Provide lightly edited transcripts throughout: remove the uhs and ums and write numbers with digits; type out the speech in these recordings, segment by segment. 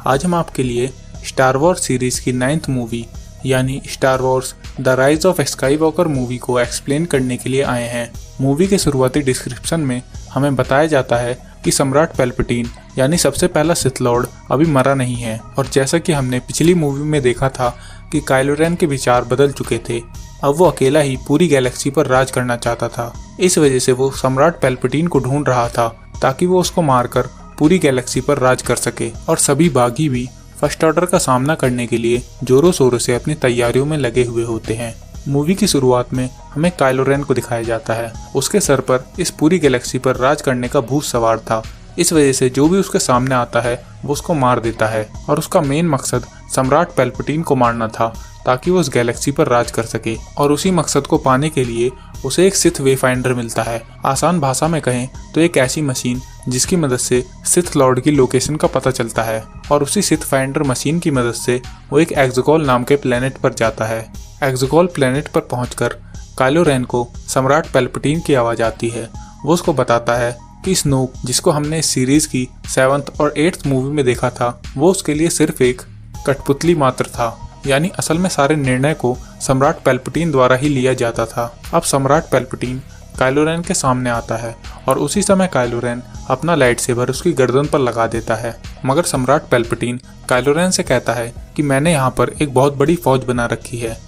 आज हम आपके लिए स्टार वॉर्स सीरीज़ की 9th मूवी यानी star Wars the rise of Skywalker movie को एक्सप्लेन करने के लिए आए हैं। मूवी के शुरुआती डिस्क्रिप्शन में हमें बताया जाता है कि सम्राट पैल्पैटिन यानी सबसे पहला सिथ लॉर्ड अभी मरा नहीं है, और जैसा कि हमने पिछली मूवी में देखा था कि काइलो रेन के विचार बदल चुके थे। अब वो अकेला ही पूरी गैलेक्सी पर राज करना चाहता था। इस वजह से वो सम्राट पैल्पैटिन को ढूंढ रहा था ताकि वो उसको मारकर पूरी गैलेक्सी पर राज कर सके। और सभी बागी भी फर्स्ट ऑर्डर का सामना करने के लिए जोरों शोरों से अपनी तैयारियों में लगे हुए होते हैं। मूवी की शुरुआत में हमें काइलो रेन को दिखाया जाता है। उसके सर पर इस पूरी गैलेक्सी पर राज करने का भूत सवार था। इस वजह से जो भी उसके सामने आता है वो उसको मार देता है, और उसका मेन मकसद सम्राट पैल्पैटिन को मारना था ताकि वो उस गैलेक्सी पर राज कर सके। और उसी मकसद को पाने के लिए उसे एक सिथ वेफाइंडर मिलता है। आसान भाषा में कहें तो एक ऐसी मशीन जिसकी मदद से सिथ लॉर्ड की लोकेशन का पता चलता है। और उसी सिथ फाइंडर मशीन की मदद से वो एक एक्सगॉल नाम के प्लेनेट पर जाता है। एक्सगॉल प्लेनेट पर पहुंचकर काइलो रेन को सम्राट पैल्पैटिन की आवाज आती है। वो उसको बताता है कि स्नोक, जिसको हमने इस सीरीज की 7th और 8th मूवी में देखा था, वो उसके लिए सिर्फ एक कठपुतली मात्र था। यानी असल में सारे निर्णय को सम्राट पैल्पैटिन द्वारा ही लिया जाता था। अब सम्राट पैल्पैटिन काइलो रेन के सामने आता है और उसी समय काइलो रेन अपना लाइट सेबर उसकी गर्दन पर लगा देता है। मगर सम्राट पैल्पैटिन काइलो रेन से कहता है कि मैंने यहाँ पर एक बहुत बड़ी फौज बना रखी है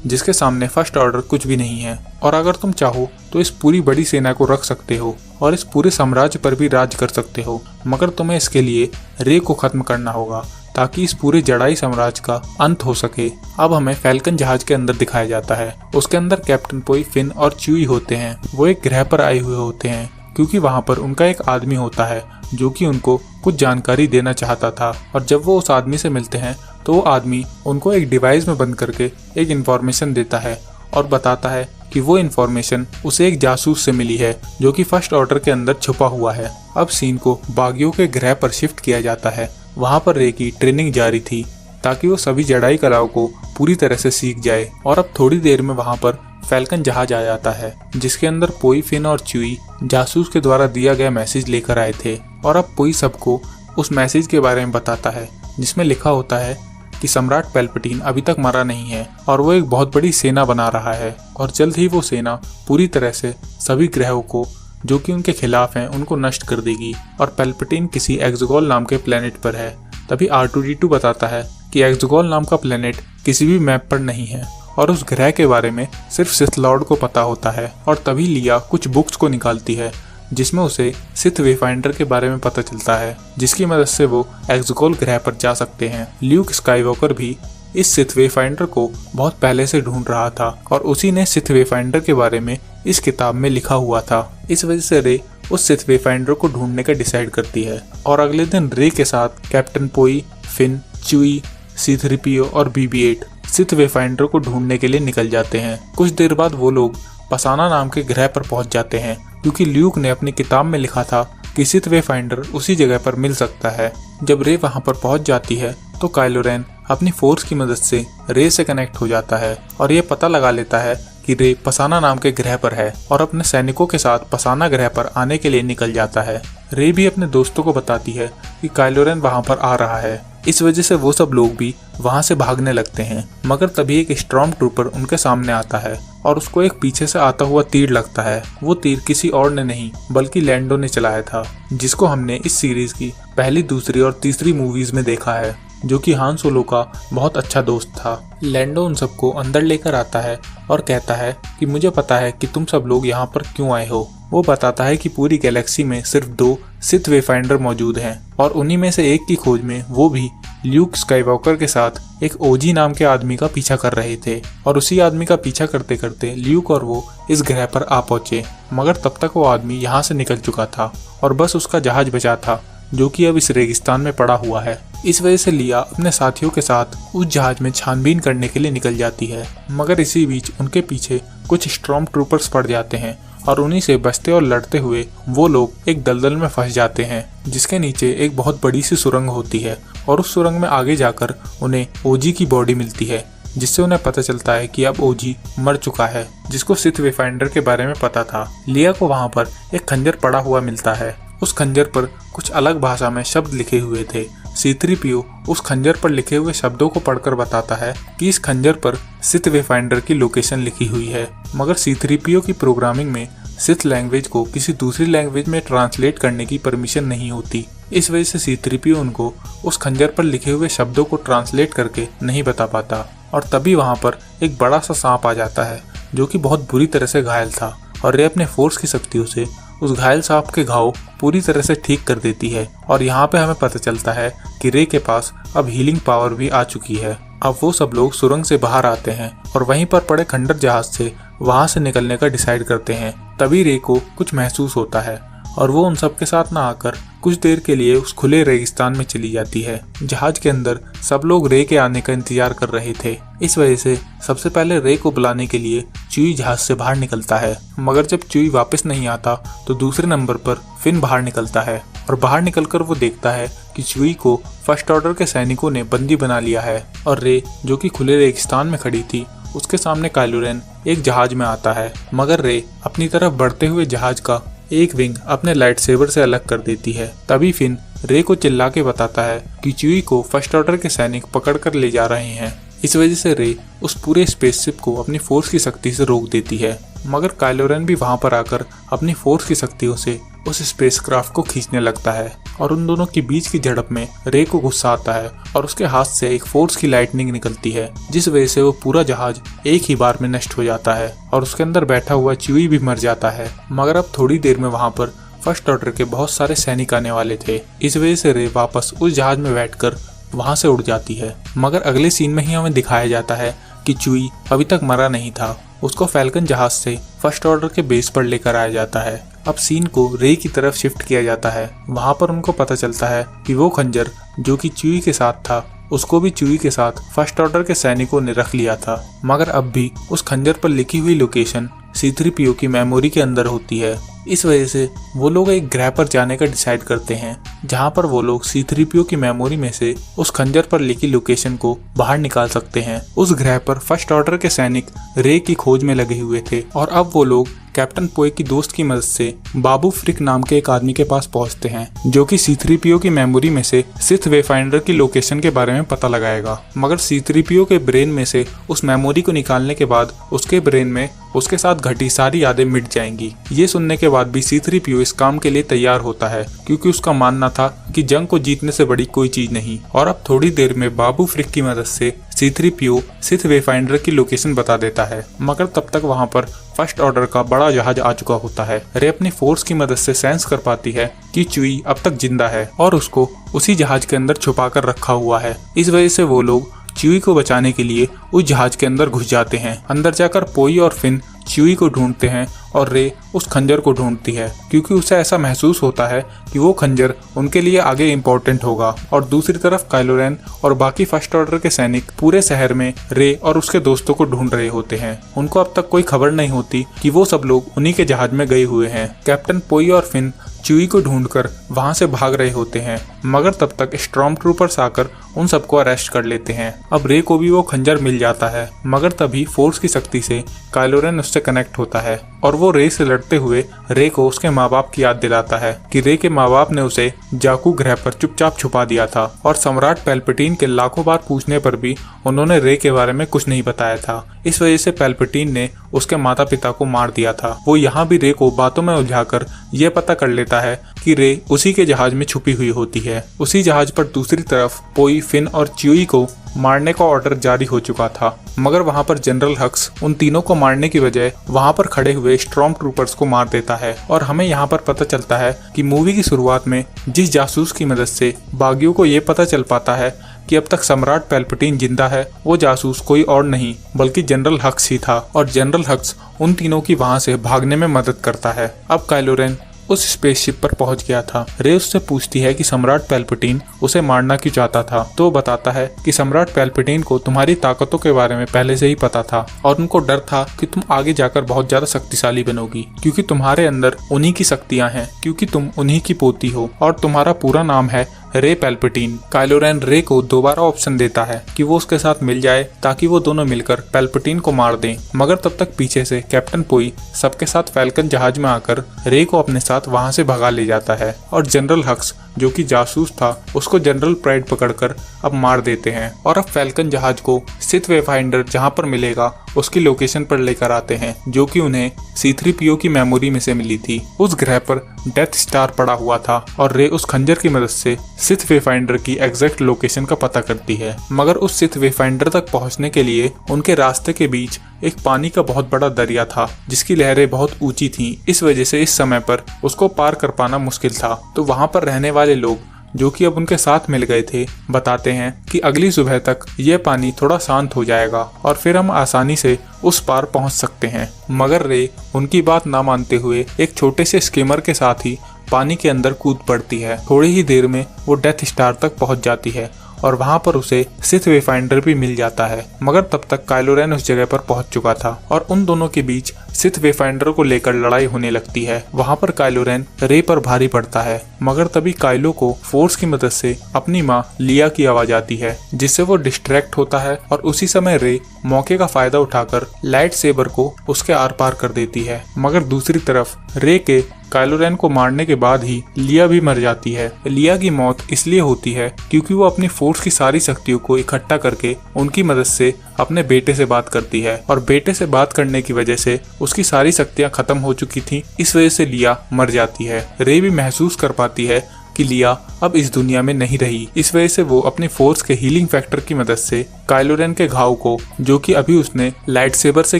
जिसके सामने फर्स्ट ऑर्डर कुछ भी नहीं है, और अगर तुम चाहो तो इस पूरी बड़ी सेना को रख सकते हो और इस पूरे साम्राज्य पर भी राज कर सकते हो, मगर तुम्हें इसके लिए रे को खत्म करना होगा ताकि इस पूरे जड़ाई साम्राज्य का अंत हो सके। अब हमें फैल्कन जहाज के अंदर दिखाया जाता है। उसके अंदर कैप्टन पोई, फिन और च्यूई होते हैं। वो एक ग्रह पर आए हुए होते हैं क्योंकि वहाँ पर उनका एक आदमी होता है जो कि उनको कुछ जानकारी देना चाहता था। और जब वो उस आदमी से मिलते हैं तो वो आदमी उनको एक डिवाइस में बंद करके एक इन्फॉर्मेशन देता है और बताता है कि वो इन्फॉर्मेशन उसे एक जासूस से मिली है जो कि फर्स्ट ऑर्डर के अंदर छुपा हुआ है। अब सीन को बागियों के ग्रह पर शिफ्ट किया जाता है। वहाँ पर रे की ट्रेनिंग जारी थी ताकि वो सभी जड़ाई कलाओं को पूरी तरह से सीख जाए। और अब थोड़ी देर में वहाँ पर फैल्कन जहाज आ जाता है जिसके अंदर पोई, फिन और च्यूई जासूस के द्वारा दिया गया मैसेज लेकर आए थे। और अब पोई सबको उस मैसेज के बारे में बताता है जिसमें लिखा होता है कि सम्राट पैल्पैटिन अभी तक मरा नहीं है और वो एक बहुत बड़ी सेना बना रहा है, और जल्द ही वो सेना पूरी तरह से सभी ग्रहों को जो कि उनके खिलाफ हैं उनको नष्ट कर देगी। और पैल्पैटिन किसी एक्सगॉल नाम के प्लेनेट पर है। तभी R2-D2 बताता है कि एक्सगॉल नाम का प्लेनेट किसी भी मैप पर नहीं है और उस ग्रह के बारे में सिर्फ सिथ लॉर्ड को पता होता है। और तभी लिया कुछ बुक्स को निकालती है जिसमें उसे सिथ वेफाइंडर के बारे में पता चलता है जिसकी मदद से वो एक्सगॉल ग्रह पर जा सकते हैं। ल्यूक स्काईवॉकर भी इस सिथ वेफाइंडर को बहुत पहले से ढूंढ रहा था और उसी ने सिथ वेफाइंडर के बारे में इस किताब में लिखा हुआ था। इस वजह से रे उस सिथ वेफाइंडर को ढूंढने का डिसाइड करती है। और अगले दिन रे के साथ कैप्टन पोई, फिन, च्यूई, C-3PO और BB-8 सिथ वेफाइंडर को ढूंढने के लिए निकल जाते हैं। कुछ देर बाद वो लोग पसाना नाम के ग्रह पर पहुंच जाते हैं क्योंकि ल्यूक ने अपनी किताब में लिखा था कि सिथ वेफाइंडर उसी जगह पर मिल सकता है। जब रे वहां पर पहुंच जाती है तो काइलो रेन अपनी फोर्स की मदद से रे से कनेक्ट हो जाता है और ये पता लगा लेता है कि रे पसाना नाम के ग्रह पर है और अपने सैनिकों के साथ पसाना ग्रह पर आने के लिए निकल जाता है। रे भी अपने दोस्तों को बताती है कि काइलो रेन वहां पर आ रहा है। इस वजह से वो सब लोग भी वहां से भागने लगते हैं, मगर तभी एक स्टॉर्म ट्रूपर उनके सामने आता है और उसको एक पीछे से आता हुआ तीर लगता है। वो तीर किसी और ने नहीं बल्कि लैंडो ने चलाया था, जिसको हमने इस सीरीज की पहली, दूसरी और तीसरी मूवीज में देखा है, जो कि हान सोलो का बहुत अच्छा दोस्त था। लैंडो उन सबको अंदर लेकर आता है और कहता है कि मुझे पता है कि तुम सब लोग यहाँ पर क्यों आए हो। वो बताता है कि पूरी गैलेक्सी में सिर्फ 2 सिथ वेफाइंडर मौजूद हैं और उन्हीं में से एक की खोज में वो भी ल्यूक स्काईवॉकर के साथ एक ओजी नाम के आदमी का पीछा कर रहे थे। और उसी आदमी का पीछा करते करते ल्यूक और वो इस ग्रह पर आ पहुंचे, मगर तब तक वो आदमी यहाँ से निकल चुका था और बस उसका जहाज बचा था जो कि अब इस रेगिस्तान में पड़ा हुआ है। इस वजह से लिया अपने साथियों के साथ उस जहाज में छानबीन करने के लिए निकल जाती है, मगर इसी बीच उनके पीछे कुछ स्टॉर्म ट्रूपर्स पड़ जाते हैं और उन्हीं से बचते और लड़ते हुए वो लोग एक दलदल में फंस जाते हैं जिसके नीचे एक बहुत बड़ी सी सुरंग होती है। और उस सुरंग में आगे जाकर उन्हें ओजी की बॉडी मिलती है जिससे उन्हें पता चलता है कि अब ओजी मर चुका है, जिसको सिथ वेफाइंडर के बारे में पता था। लिया को वहाँ पर एक खंजर पड़ा हुआ मिलता है। उस खंजर पर कुछ अलग भाषा में शब्द लिखे हुए थे C-3PO उस खंजर पर लिखे हुए शब्दों को पढ़कर बताता है कि इस खंजर पर सिथ वेफाइंडर की लोकेशन लिखी हुई है। मगर C-3PO की प्रोग्रामिंग में सिथ लैंग्वेज को किसी दूसरी लैंग्वेज में ट्रांसलेट करने की परमिशन नहीं होती। इस वजह से C-3PO उनको उस खंजर पर लिखे हुए शब्दों को ट्रांसलेट करके नहीं बता पाता। और तभी वहाँ पर एक बड़ा सा सांप आ जाता है जो कि बहुत बुरी तरह से घायल था, और रे अपने फोर्स की शक्तियों से उस घायल सांप के घाव पूरी तरह से ठीक कर देती है। और यहाँ पे हमें पता चलता है कि रे के पास अब हीलिंग पावर भी आ चुकी है। अब वो सब लोग सुरंग से बाहर आते हैं और वहीं पर पड़े खंडर जहाज से वहां से निकलने का डिसाइड करते हैं। तभी रे को कुछ महसूस होता है और वो उन सब के साथ ना आकर कुछ देर के लिए उस खुले रेगिस्तान में चली जाती है। जहाज के अंदर सब लोग रे के आने का इंतजार कर रहे थे। इस वजह से सबसे पहले रे को बुलाने के लिए च्यूई जहाज से बाहर निकलता है। मगर जब च्यूई वापस नहीं आता तो दूसरे नंबर पर फिन बाहर निकलता है और बाहर निकलकर वो देखता है कि च्यूई को फर्स्ट ऑर्डर के सैनिकों ने बंदी बना लिया है। और रे जो कि खुले रेगिस्तान में खड़ी थी उसके सामने काइलो रेन एक जहाज में आता है। मगर रे अपनी तरफ बढ़ते हुए जहाज का एक विंग अपने लाइट सेबर से अलग कर देती है। तभी फिन रे को चिल्ला के बताता है कि च्यूई को फर्स्ट ऑर्डर के सैनिक पकड़ कर ले जा रहे हैं। इस वजह से रे उस पूरे स्पेसशिप को अपनी फोर्स की शक्ति से रोक देती है। मगर काइलो रेन भी वहां पर आकर अपनी फोर्स की शक्तियों से उस स्पेसक्राफ्ट को खींचने लगता है और उन दोनों के बीच की झड़प में रे को गुस्सा आता है और उसके हाथ से एक फोर्स की लाइटनिंग निकलती है, जिस वजह से वो पूरा जहाज एक ही बार में नष्ट हो जाता है और उसके अंदर बैठा हुआ च्यूई भी मर जाता है। मगर अब थोड़ी देर में वहां पर फर्स्ट ऑर्डर के बहुत सारे सैनिक आने वाले थे। इस वजह से रे वापस उस जहाज में बैठकर वहां से उड़ जाती है। मगर अगले सीन में ही हमें दिखाया जाता है कि च्यूई अभी तक मरा नहीं था। उसको फैल्कन जहाज से फर्स्ट ऑर्डर के बेस पर लेकर आया जाता है। अब सीन को रे की तरफ शिफ्ट किया जाता है। वहां पर उनको पता चलता है कि वो खंजर जो कि च्यूई के साथ था उसको भी च्यूई के साथ फर्स्ट ऑर्डर के सैनिकों ने रख लिया था। मगर अब भी उस खंजर पर लिखी हुई लोकेशन C-3PO की मेमोरी के अंदर होती है। इस वजह से वो लोग एक ग्रह पर जाने का डिसाइड करते हैं जहां पर वो लोग C-3PO की मेमोरी में से उस खंजर पर लिखी लोकेशन को बाहर निकाल सकते हैं। उस ग्रह पर फर्स्ट ऑर्डर के सैनिक रे की खोज में लगे हुए थे और अब वो लोग कैप्टन पोए की दोस्त की मदद से बाबू फ्रिक नाम के एक आदमी के पास पहुंचते हैं जो कि C-3PO की मेमोरी में से सिथ वेफाइंडर की लोकेशन के बारे में पता लगाएगा। मगर C-3PO के ब्रेन में से उस मेमोरी को निकालने के बाद उसके ब्रेन में उसके साथ घटी सारी यादें मिट जाएंगी। ये सुनने के बाद भी C-3PO इस काम के लिए तैयार होता है क्योंकि उसका मानना था कि जंग को जीतने से बड़ी कोई चीज नहीं। और अब थोड़ी देर में बाबू फ्रिक की मदद से C-3PO सिथ वेफाइंडर की लोकेशन बता देता है। मगर तब तक वहां पर फर्स्ट ऑर्डर का बड़ा जहाज आ चुका होता है। रे अपनी फोर्स की मदद से सेंस कर पाती है कि च्यूई अब तक जिंदा है और उसको उसी जहाज के अंदर छुपा कर रखा हुआ है। इस वजह से वो लोग च्यूई को बचाने के लिए उस जहाज के अंदर घुस जाते हैं। अंदर जाकर पोई और फिन च्यूई को ढूंढते हैं और रे उस खंजर को ढूंढती है क्योंकि उसे ऐसा महसूस होता है कि वो खंजर उनके लिए आगे इम्पोर्टेंट होगा। और दूसरी तरफ काइलो रेन और बाकी फर्स्ट ऑर्डर के सैनिक पूरे शहर में रे और उसके दोस्तों को ढूंढ रहे होते हैं। उनको अब तक कोई खबर नहीं होती कि वो सब लोग उन्हीं के जहाज में गए हुए हैं। कैप्टन पोई और फिन च्यूई को ढूंढकर वहां से भाग रहे होते हैं मगर तब तक स्टॉर्म ट्रूपर्स आकर उन सबको अरेस्ट कर लेते हैं। अब रे को भी वो खंजर मिल जाता है मगर तभी फोर्स की शक्ति से काइलो रेन उससे कनेक्ट होता है और वो रे से लड़ते हुए रे को उसके माँ बाप की याद दिलाता है कि रे के माँ बाप ने उसे जाकू ग्रह पर चुपचाप छुपा दिया था और सम्राट पैल्पटीन के लाखों बार पूछने पर भी उन्होंने रे के बारे में कुछ नहीं बताया था। इस वजह से पैल्पटीन ने उसके माता पिता को मार दिया था। वो यहाँ भी रे को बातों में उलझाकर ये पता कर लेता है कि रे उसी के जहाज में छुपी हुई होती है। उसी जहाज पर दूसरी तरफ पोई, फिन और च्यूई को मारने का ऑर्डर जारी हो चुका था मगर वहां पर जनरल हक्स उन तीनों को मारने की बजाय वहां पर खड़े हुए स्टॉर्म ट्रूपर्स को मार देता है। और हमें यहाँ पर पता चलता है कि मूवी की शुरुआत में जिस जासूस की मदद से बागियों को ये पता चल पाता है कि अब तक सम्राट पैल्पटीन जिंदा है, वो जासूस कोई और नहीं बल्कि जनरल हक्स ही था और जनरल हक्स उन तीनों की वहां से भागने में मदद करता है। अब काइलो रेन उस स्पेसशिप पर पहुंच गया था। रे उससे पूछती है कि सम्राट पैल्पटीन उसे मारना क्यों चाहता था तो वो बताता है कि सम्राट पैल्पटीन को तुम्हारी ताकतों के बारे में पहले से ही पता था और उनको डर था कि तुम आगे जाकर बहुत ज्यादा शक्तिशाली बनोगी क्योंकि तुम्हारे अंदर उन्हीं की शक्तियां हैं, क्योंकि तुम उन्हीं की पोती हो और तुम्हारा पूरा नाम है रे पैल्पटीन। काइलो रेन रे को दोबारा ऑप्शन देता है कि वो उसके साथ मिल जाए ताकि वो दोनों मिलकर पैल्पटीन को मार दें, मगर तब तक पीछे से कैप्टन पोई सबके साथ फैल्कन जहाज में आकर रे को अपने साथ वहां से भगा ले जाता है और जनरल हक्स जो कि जासूस था उसको जनरल प्राइड पकड़कर अब मार देते हैं और अब फैल्कन जहाज को सिथ वेफाइंडर जहां पर मिलेगा उसकी लोकेशन पर लेकर आते हैं, जो कि उन्हें C-3PO की मेमोरी में से मिली थी। उस ग्रह पर डेथ स्टार पड़ा हुआ था और रे उस खंजर की मदद से सिथ वेफाइंडर की एग्जैक्ट लोकेशन का पता करती है, मगर उस सिथ वेफाइंडर तक पहुंचने के लिए उनके रास्ते के बीच एक पानी का बहुत बड़ा दरिया था जिसकी लहरें बहुत ऊंची थीं। इस वजह से इस समय पर उसको पार कर पाना मुश्किल था। तो वहां पर रहने वाले लोग जो कि अब उनके साथ मिल गए थे बताते हैं कि अगली सुबह तक यह पानी थोड़ा शांत हो जाएगा और फिर हम आसानी से उस पार पहुंच सकते हैं। मगर रे उनकी बात ना मानते हुए एक छोटे से स्कीमर के साथ ही पानी के अंदर कूद पड़ती है। थोड़ी ही देर में वो डेथ स्टार तक पहुंच जाती है और वहां पर उसे सिथ वेफाइंडर भी मिल जाता है, मगर तब तक काइलो रेन उस जगह पर पहुंच चुका था और उन दोनों के बीच सिथ वेफाइंडर को लेकर लड़ाई होने लगती है। वहां पर काइलो रेन रे पर भारी पड़ता है, मगर तभी काइलो को फोर्स की मदद से अपनी माँ लिया की आवाज आती है जिससे वो डिस्ट्रैक्ट होता है और उसी समय रे मौके का फायदा उठाकर लाइट सेबर को उसके आर पार कर देती है। मगर दूसरी तरफ रे के काइलो रेन को मारने के बाद ही लिया भी मर जाती है। लिया की मौत इसलिए होती है क्योंकि वो अपनी फोर्स की सारी शक्तियों को इकट्ठा करके उनकी मदद से अपने बेटे से बात करती है और बेटे से बात करने की वजह से उसकी सारी शक्तियां खत्म हो चुकी थी। इस वजह से लिया मर जाती है। रे भी महसूस कर पाती है कि लिया अब इस दुनिया में नहीं रही। इस वजह से वो अपनी फोर्स के हीलिंग फैक्टर की मदद से काइलो रेन के घाव को, जो कि अभी उसने लाइट सेबर से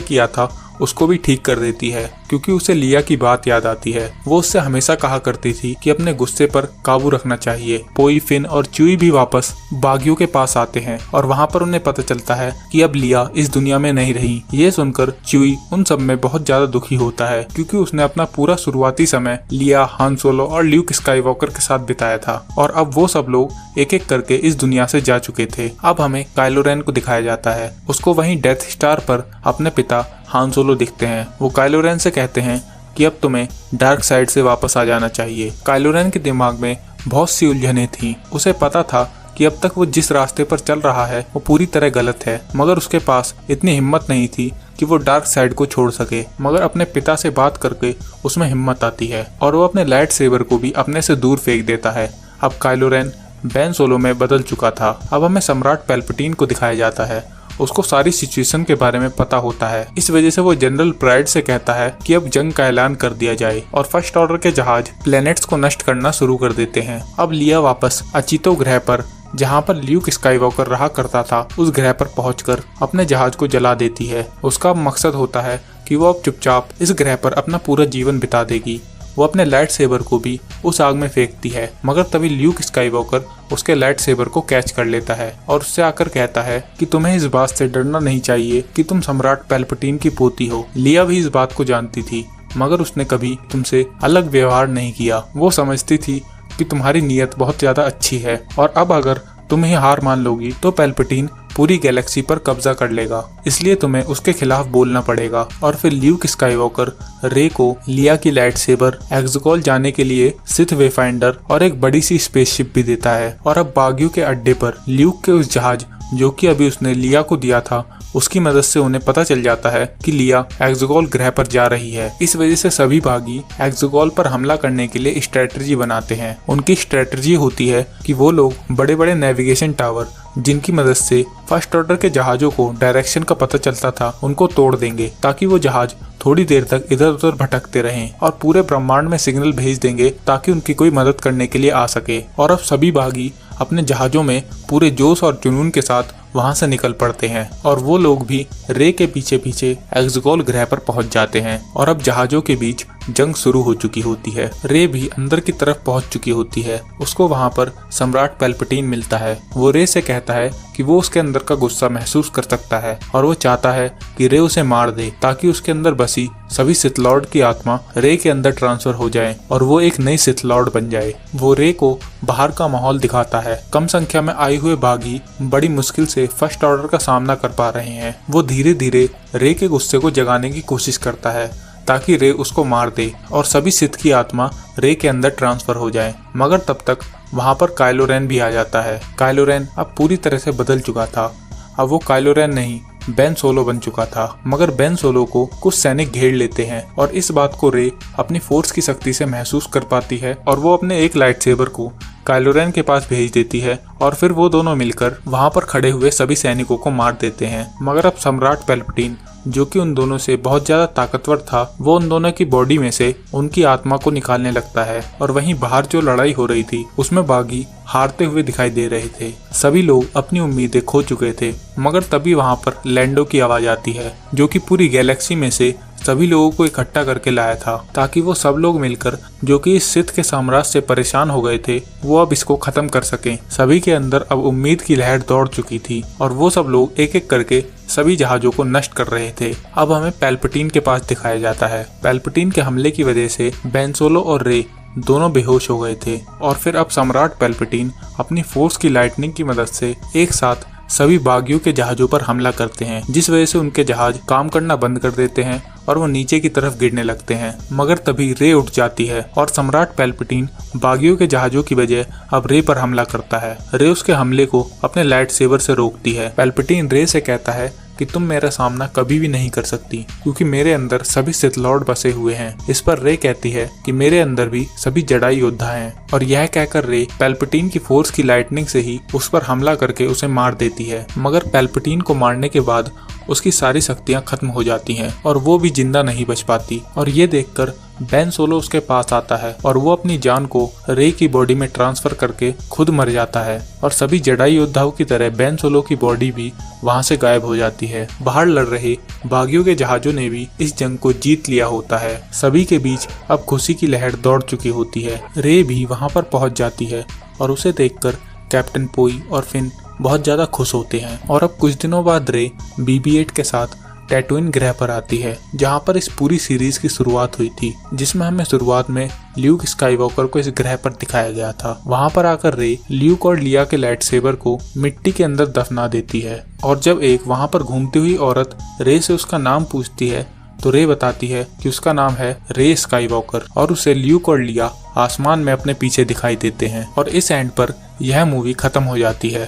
किया था, उसको भी ठीक कर देती है क्योंकि उसे लिया की बात याद आती है। वो उससे हमेशा कहा करती थी कि अपने गुस्से पर काबू रखना चाहिए। पोई, फिन और च्यूई भी वापस बागियों के पास आते हैं और वहाँ पर उन्हें पता चलता है कि अब लिया इस दुनिया में नहीं रही। ये सुनकर च्यूई उन सब में बहुत ज्यादा दुखी होता है क्योंकि उसने अपना पूरा शुरुआती समय लिया, हान सोलो और ल्यूक स्काईवॉकर के साथ बिताया था और अब वो सब लोग एक एक करके इस दुनिया से जा चुके थे। अब हमें काइलो रेन को दिखाया जाता है। उसको वहीं डेथ स्टार पर अपने पिता हान सोलो दिखते हैं। वो काइलो रेन से कहते हैं कि अब तुम्हें डार्क साइड से वापस आ जाना चाहिए। काइलो रेन के दिमाग में बहुत सी उलझनें थीं। उसे पता था कि अब तक वो जिस रास्ते पर चल रहा है वो पूरी तरह गलत है, मगर उसके पास इतनी हिम्मत नहीं थी कि वो डार्क साइड को छोड़ सके। मगर अपने पिता से बात करके उसमें हिम्मत आती है और वो अपने लाइट सेबर को भी अपने से दूर फेंक देता है। अब काइलो रेन बेन सोलो में बदल चुका था। अब हमें सम्राट पैल्पटीन को दिखाया जाता है। उसको सारी सिचुएशन के बारे में पता होता है। इस वजह से वो जनरल प्राइड से कहता है कि अब जंग का ऐलान कर दिया जाए और फर्स्ट ऑर्डर के जहाज प्लैनेट्स को नष्ट करना शुरू कर देते हैं। अब लिया वापस अचितो ग्रह पर, जहां पर ल्यूक स्काईवॉकर रहा करता था, उस ग्रह पर पहुंचकर अपने जहाज को जला देती है। उसका मकसद होता है कि वो अब चुपचाप इस ग्रह पर अपना पूरा जीवन बिता देगी। वो अपने लाइट सेबर को भी उस आग में फेंकती है, मगर तभी ल्यूक स्काईवॉकर उसके लाइट सेबर को कैच कर लेता है और उससे आकर कहता है कि तुम्हें इस बात से डरना नहीं चाहिए कि तुम सम्राट पैल्पटीन की पोती हो। लिया भी इस बात को जानती थी, मगर उसने कभी तुमसे अलग व्यवहार नहीं किया। वो समझती थी कि तुम्हारी नीयत बहुत ज्यादा अच्छी है और अब अगर तुम ही हार मान लोगी तो पैल्पटीन पूरी गैलेक्सी पर कब्जा कर लेगा, इसलिए तुम्हें उसके खिलाफ बोलना पड़ेगा। और फिर ल्यूक स्काईवॉकर रे को लिया की लाइट सेबर, एक्सगॉल जाने के लिए सिथ वेफाइंडर और एक बड़ी सी स्पेसशिप भी देता है। और अब बागियों के अड्डे पर ल्यूक के उस जहाज जो कि अभी उसने लिया को दिया था, उसकी मदद से उन्हें पता चल जाता है कि लिया एक्सगॉल ग्रह पर जा रही है। इस वजह से सभी बागी एक्सगॉल पर हमला करने के लिए स्ट्रेटजी बनाते हैं। उनकी स्ट्रेटजी होती है कि वो लोग बड़े बड़े नेविगेशन टावर, जिनकी मदद से फर्स्ट ऑर्डर के जहाजों को डायरेक्शन का पता चलता था, उनको तोड़ देंगे ताकि वो जहाज थोड़ी देर तक इधर उधर भटकते रहें और पूरे ब्रह्मांड में सिग्नल भेज देंगे ताकि उनकी कोई मदद करने के लिए आ सके। और अब सभी बागी अपने जहाजों में पूरे जोश और जुनून के साथ वहां से निकल पड़ते हैं और वो लोग भी रे के पीछे पीछे एक्सगॉल ग्रह पर पहुंच जाते हैं। और अब जहाजों के बीच जंग शुरू हो चुकी होती है। रे भी अंदर की तरफ पहुंच चुकी होती है। उसको वहां पर सम्राट पैल्पटीन मिलता है। वो रे से कहता है कि वो उसके अंदर का गुस्सा महसूस कर सकता है और वो चाहता है कि रे उसे मार दे ताकि उसके अंदर बसी सभी सिथ लॉर्ड की आत्मा रे के अंदर ट्रांसफर हो जाए और वो एक नई सिथ लॉर्ड बन जाए। वो रे को बाहर का माहौल दिखाता है। कम संख्या में आए हुए बागी बड़ी मुश्किल से फर्स्ट ऑर्डर का सामना कर पा रहे हैं। वो धीरे धीरे रे के गुस्से को जगाने की कोशिश करता है ताकि रे उसको मार दे और सभी सिथ की आत्मा रे के अंदर ट्रांसफर हो जाए। मगर तब तक वहाँ पर काइलो रेन भी आ जाता है। काइलो रेन अब पूरी तरह से बदल चुका था। अब वो काइलो रेन नहीं, बेन सोलो बन चुका था। मगर बेन सोलो को कुछ सैनिक घेर लेते हैं और इस बात को रे अपनी फोर्स की शक्ति से महसूस कर पाती है और वो अपने एक लाइट सेबर को काइलो रेन के पास भेज देती है और फिर वो दोनों मिलकर वहाँ पर खड़े हुए सभी सैनिकों को मार देते हैं। मगर अब सम्राट पैल्पटीन, जो कि उन दोनों से बहुत ज्यादा ताकतवर था, वो उन दोनों की बॉडी में से उनकी आत्मा को निकालने लगता है। और वहीं बाहर जो लड़ाई हो रही थी उसमें बागी हारते हुए दिखाई दे रहे थे। सभी लोग अपनी उम्मीदें खो चुके थे। मगर तभी वहाँ पर लैंडो की आवाज आती है, जो कि पूरी गैलेक्सी में से सभी लोगों को इकट्ठा करके लाया था ताकि वो सब लोग मिलकर, जो कि इस सिथ के साम्राज्य से परेशान हो गए थे, वो अब इसको खत्म कर सकें। सभी के अंदर अब उम्मीद की लहर दौड़ चुकी थी और वो सब लोग एक एक करके सभी जहाजों को नष्ट कर रहे थे। अब हमें पैल्पटीन के पास दिखाया जाता है। पैल्पटीन के हमले की वजह से बेन सोलो और रे दोनों बेहोश हो गए थे और फिर अब सम्राट पैल्पटीन अपनी फोर्स की लाइटनिंग की मदद से एक साथ सभी बागियों के जहाजों पर हमला करते हैं, जिस वजह से उनके जहाज काम करना बंद कर देते हैं और वो नीचे की तरफ गिरने लगते हैं। मगर तभी रे उठ जाती है और सम्राट पैल्पटीन बागियों के जहाजों की बजाय अब रे पर हमला करता है। रे उसके हमले को अपने लाइट सेबर से रोकती है। पैल्पटीन रे से कहता है कि तुम मेरा सामना कभी भी नहीं कर सकती क्योंकि मेरे अंदर सभी सिथ लॉर्ड बसे हुए हैं। इस पर रे कहती है कि मेरे अंदर भी सभी जेडाई योद्धा हैं और यह कहकर रे पैल्पटीन की फोर्स की लाइटनिंग से ही उस पर हमला करके उसे मार देती है। मगर पैल्पटीन को मारने के बाद उसकी सारी शक्तियां खत्म हो जाती हैं और वो भी जिंदा नहीं बच पाती। और ये देखकर बेन सोलो उसके पास आता है और वो अपनी जान को रे की बॉडी में ट्रांसफर करके खुद मर जाता है और सभी जेडाई योद्धाओं की तरह बेन सोलो की बॉडी भी वहां से गायब हो जाती है। बाहर लड़ रहे बागियों के जहाजों ने भी इस जंग को जीत लिया होता है। सभी के बीच अब खुशी की लहर दौड़ चुकी होती है। रे भी वहां पर पहुंच जाती है और उसे देखकर कैप्टन पोई और फिन बहुत ज्यादा खुश होते हैं। और अब कुछ दिनों बाद रे BB-8 के साथ टैटूइन ग्रह पर आती है, जहां पर इस पूरी सीरीज की शुरुआत हुई थी, जिसमें हमें शुरुआत में ल्यूक स्काईवॉकर को इस ग्रह पर दिखाया गया था। वहां पर आकर रे ल्यूक और लिया के लाइट सेबर को मिट्टी के अंदर दफना देती है और जब एक वहां पर घूमती हुई औरत रे से उसका नाम पूछती है तो रे बताती है कि उसका नाम है रे स्काईवॉकर और उसे ल्यूक और लिया आसमान में अपने पीछे दिखाई देते हैं। और इस एंड पर यह मूवी खत्म हो जाती है।